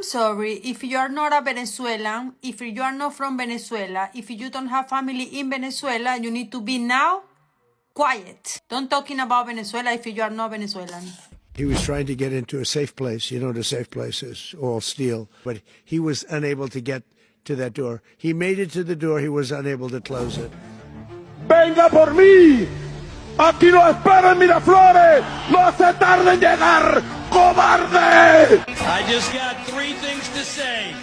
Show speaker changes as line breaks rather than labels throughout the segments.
I'm sorry, if you are not a Venezuelan, if you are not from Venezuela, if you don't have family in Venezuela, you need to be now quiet. Don't talking about Venezuela if you are not Venezuelan.
He was trying to get into a safe place. You know, the safe place is all steel. But he was unable to get to that door. He made it to the door. He was unable to close it.
¡Venga por mí! ¡Aquí lo espero en Miraflores! ¡No se tarde en llegar, cobarde!
I just got 3 things to say.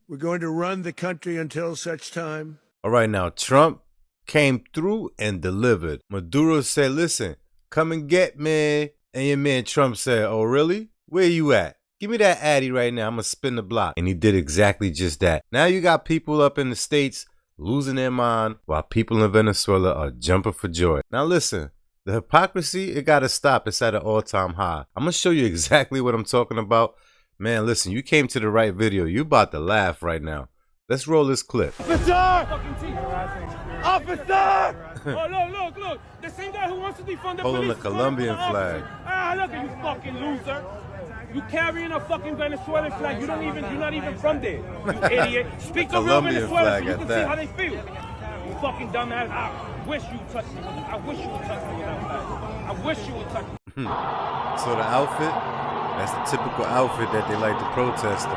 We're going to run the country until such time.
All right, now, Trump came through and delivered. Maduro said, listen, come and get me. And your man Trump said, oh, really? Where you at? Give me that Addy right now. I'm going to spin the block. And he did exactly just that. Now you got people up in the States losing their mind while people in Venezuela are jumping for joy. Now listen, the hypocrisy, it got to stop. It's at an all-time high. I'm going to show you exactly what I'm talking about. Man, listen, you came to the right video. You about to laugh right now. Let's roll this clip.
Officer! Officer! Oh, look. The same guy who wants to defund the
Holding
police.
the Colombian flag.
Ah, look at you fucking loser. You carrying a fucking Venezuelan flag. You're not even from there. You idiot. Speak to real
Colombian
Venezuelans
flag
so you
at
can
that.
see how they feel. You fucking dumbass. I wish you touched me. I wish you would touch me with that flag. I wish you would touch me.
So the outfit, that's the typical outfit that they like to protest in.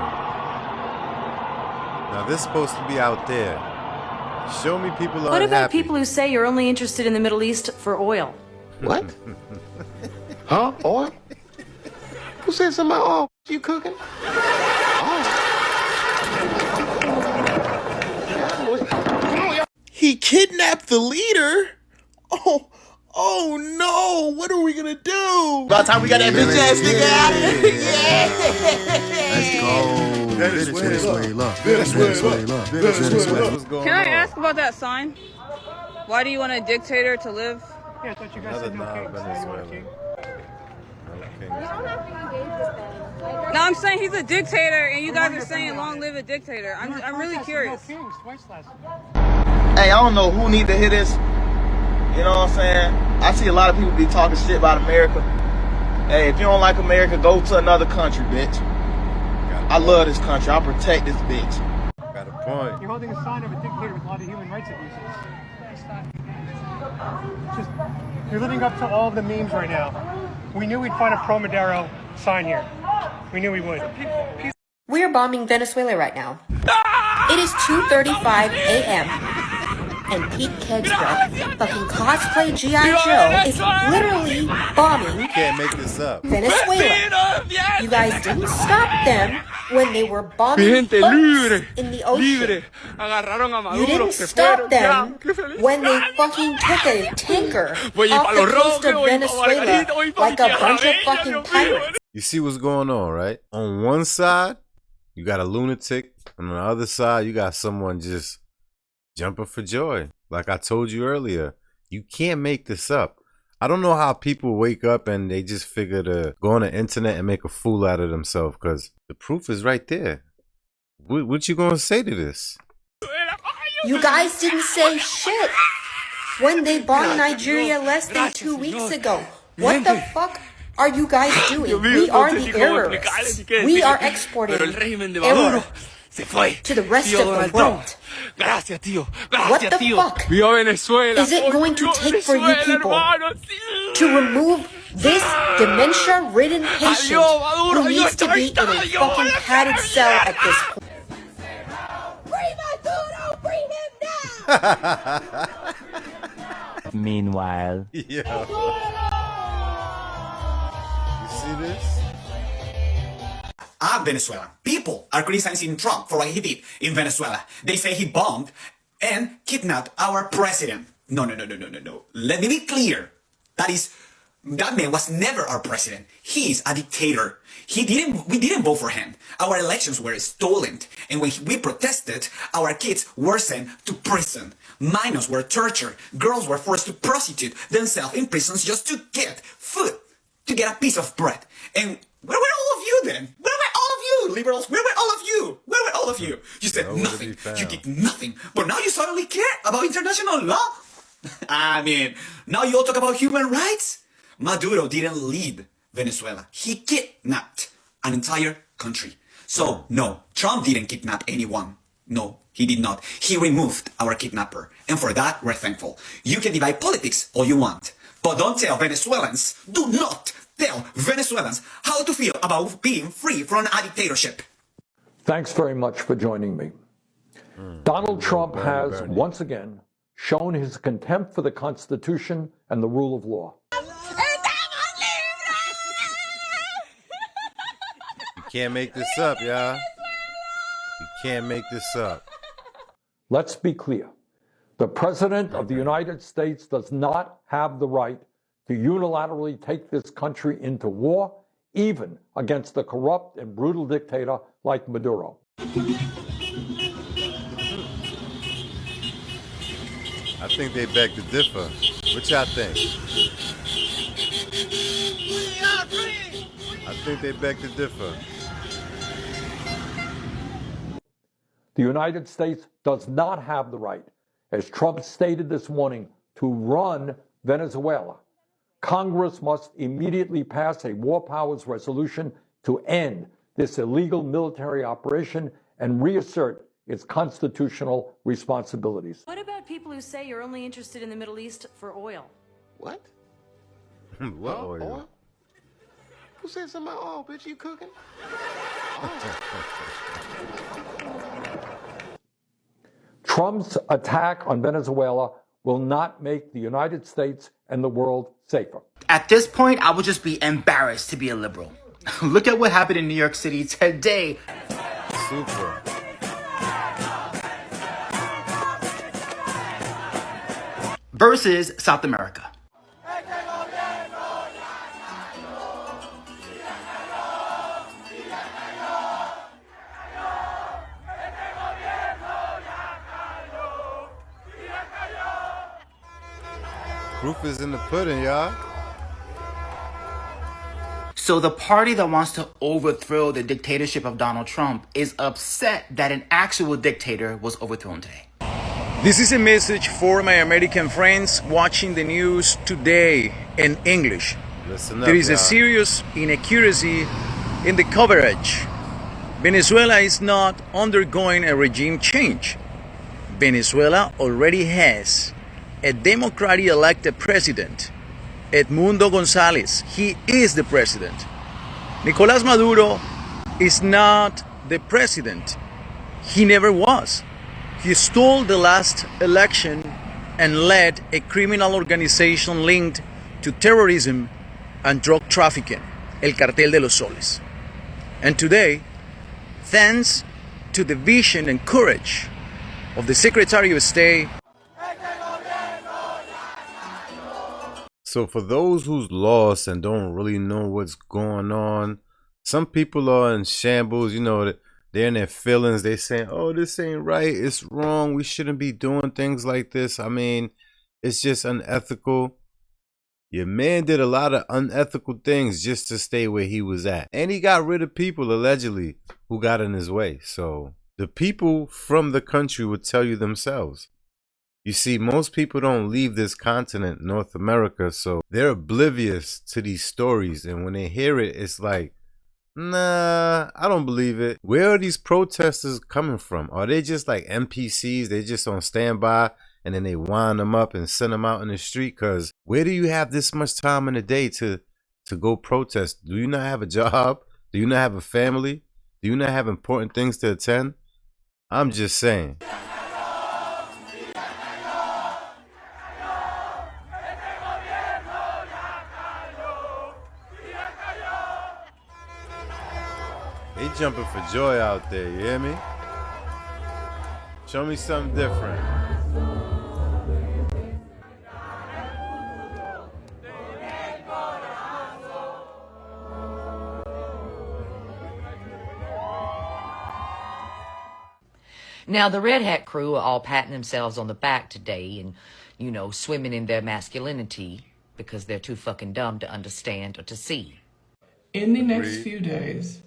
Now this is supposed to be out there. Show me people are
What about
happy.
people who say you're only interested in the Middle East for oil?
What? Huh? Oil? Who said something about oil? You cooking?
He kidnapped the leader? Oh no, what are we gonna do? By the time we got that bitch ass nigga out of here, yeah!
Let's go.
Venezuela.
What's going
Can I
on?
ask about that sign? Why do you want a dictator to live?
Yeah, I thought you guys
Another
said no kings.
non-Venezuelan.
No, I'm saying he's a dictator, and you guys are saying long live a dictator. I'm really curious.
Hey, I don't know who need to hear this. You know what I'm saying? I see a lot of people be talking shit about America. Hey, if you don't like America, go to another country, bitch. I love this country. I'll protect this bitch.
Got a point.
You're holding a sign of a dictator with a lot of human rights abuses. You're living up to all the memes right now. We knew we'd find a pro-Maduro sign here. We knew we would.
We're bombing Venezuela right now. It is 2:35 a.m. and Pete Kegsbread, fucking cosplay G.I. Joe, is literally bombing
You can't make this up.
Venezuela. You guys didn't stop them when they were bombing boats in the ocean. You didn't stop them when they fucking took a tanker off the coast of Venezuela like a bunch of fucking pirates.
You see what's going on, right? On one side, you got a lunatic, and on the other side, you got someone just jumping for joy. Like I told you earlier, you can't make this up. I don't know how people wake up and they just figure to go on the internet and make a fool out of themselves, because the proof is right there. What you gonna say to this?
You guys didn't say shit when they bombed Nigeria less than 2 weeks ago. What the fuck are you guys doing? We are the terrorists. We are exporting error to the rest of the world. What the fuck is it going to take for you people to remove this dementia-ridden patient who needs to be in a fucking padded cell at this point?
Free Maduro! Free him now!
Meanwhile,
Yeah. You see this?
Venezuela. People are criticizing Trump for what he did in Venezuela. They say he bombed and kidnapped our president. No. Let me be clear. That man was never our president. He is a dictator. We didn't vote for him. Our elections were stolen. And when we protested, our kids were sent to prison. Minors were tortured. Girls were forced to prostitute themselves in prisons just to get food, to get a piece of bread. And where were all of you then? Where were all of you, liberals? Where were all of you? Where were all of you? You said nothing. You did nothing. But now you suddenly care about international law? I mean, now you all talk about human rights? Maduro didn't lead Venezuela. He kidnapped an entire country. So, no, Trump didn't kidnap anyone. No, he did not. He removed our kidnapper. And for that, we're thankful. You can divide politics all you want, but don't tell Venezuelans, do not tell Venezuelans how to feel about being free from a dictatorship.
Thanks very much for joining me. Donald Trump has once again shown his contempt for the Constitution and the rule of law.
You can't make this up, y'all. You can't make this up.
Let's be clear. The President of the United States does not have the right to unilaterally take this country into war, even against a corrupt and brutal dictator like Maduro.
I think they beg to differ. What y'all think? I think they beg to differ.
The United States does not have the right, as Trump stated this morning, to run Venezuela. Congress must immediately pass a war powers resolution to end this illegal military operation and reassert its constitutional responsibilities.
What about people who say you're only interested in the Middle East for oil?
What?
What oil?
Who said something about oil, bitch? You cooking?
Trump's attack on Venezuela will not make the United States and the world safer.
At this point, I would just be embarrassed to be a liberal. Look at what happened in New York City today.
Super.
Versus South America.
Proof is in the pudding, y'all.
So the party that wants to overthrow the dictatorship of Donald Trump is upset that an actual dictator was overthrown today.
This is a message for my American friends watching the news today in English.
Listen up,
there is
y'all.
a serious inaccuracy in the coverage. Venezuela is not undergoing a regime change. Venezuela already has a democratically elected president, Edmundo González. He is the president. Nicolás Maduro is not the president. He never was. He stole the last election and led a criminal organization linked to terrorism and drug trafficking, El Cartel de los Soles. And today, thanks to the vision and courage of the Secretary of State.
So for those who's lost and don't really know what's going on, some people are in shambles, you know, they're in their feelings. They saying, oh, this ain't right. It's wrong. We shouldn't be doing things like this. I mean, it's just unethical. Your man did a lot of unethical things just to stay where he was at. And he got rid of people, allegedly, who got in his way. So the people from the country would tell you themselves. You see, most people don't leave this continent, North America, so they're oblivious to these stories. And when they hear it, it's like, nah, I don't believe it. Where are these protesters coming from? Are they just like NPCs? They just on standby and then they wind them up and send them out in the street? Because where do you have this much time in the day to go protest? Do you not have a job? Do you not have a family? Do you not have important things to attend? I'm just saying. They jumping for joy out there, you hear me? Show me something different.
Now, the Red Hat crew are all patting themselves on the back today and, you know, swimming in their masculinity because they're too fucking dumb to understand or to see.
In the next few days,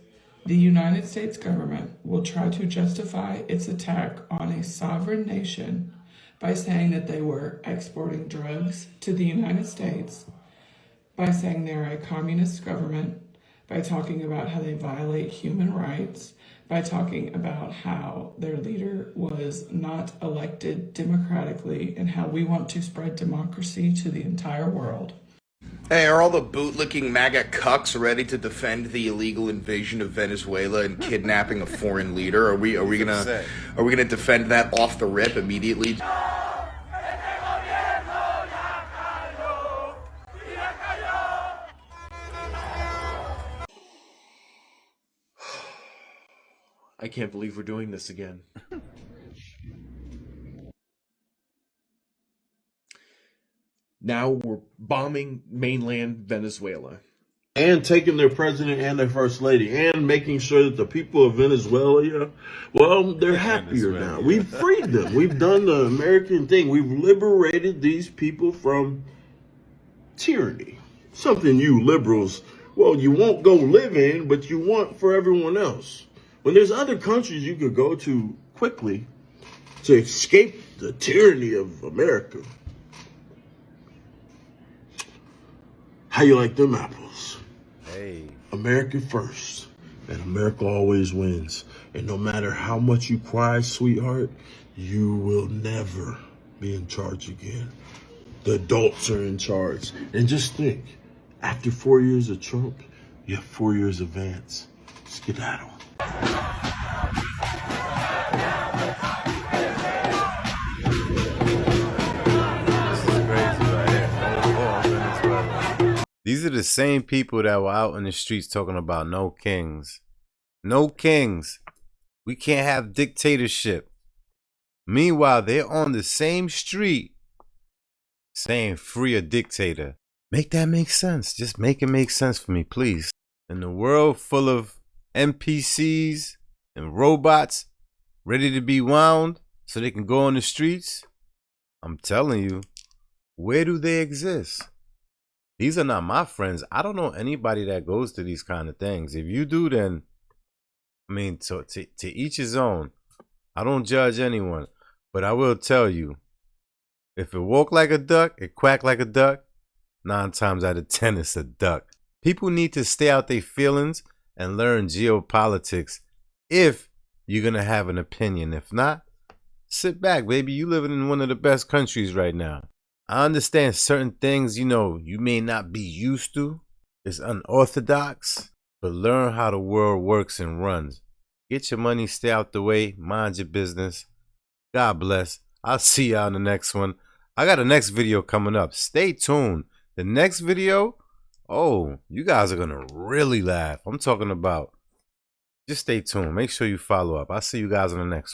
the United States government will try to justify its attack on a sovereign nation by saying that they were exporting drugs to the United States by saying they're a communist government, by talking about how they violate human rights, by talking about how their leader was not elected democratically and how we want to spread democracy to the entire world.
Hey, are all the bootlicking MAGA cucks ready to defend the illegal invasion of Venezuela and kidnapping a foreign leader? Are we gonna defend that off the rip immediately?
I can't believe we're doing this again. Now we're bombing mainland Venezuela.
And taking their president and their first lady and making sure that the people of Venezuela, well, they're happier now. We've freed them. We've done the American thing. We've liberated these people from tyranny. Something you liberals, well, you won't go live in, but you want for everyone else. When there's other countries you could go to quickly to escape the tyranny of America. How you like them apples?
Hey.
America first, and America always wins. And no matter how much you cry, sweetheart, you will never be in charge again. The adults are in charge. And just think, after 4 years of Trump, you have 4 years of Vance. Skedaddle.
These are the same people that were out in the streets talking about no kings. No kings. We can't have dictatorship. Meanwhile, they're on the same street saying free a dictator. Make that make sense. Just make it make sense for me, please. In a world full of NPCs and robots ready to be wound so they can go on the streets, I'm telling you, where do they exist? These are not my friends. I don't know anybody that goes to these kind of things. If you do, then, I mean, to each his own. I don't judge anyone. But I will tell you, if it walk like a duck, it quack like a duck, 9 times out of 10, it's a duck. People need to stay out their feelings and learn geopolitics if you're going to have an opinion. If not, sit back, baby. You living in one of the best countries right now. I understand certain things, you know, you may not be used to. It's unorthodox, but learn how the world works and runs. Get your money, stay out the way, mind your business. God bless. I'll see y'all in the next one. I got a next video coming up. Stay tuned. The next video, oh, you guys are going to really laugh. I'm talking about, just stay tuned. Make sure you follow up. I'll see you guys in the next one.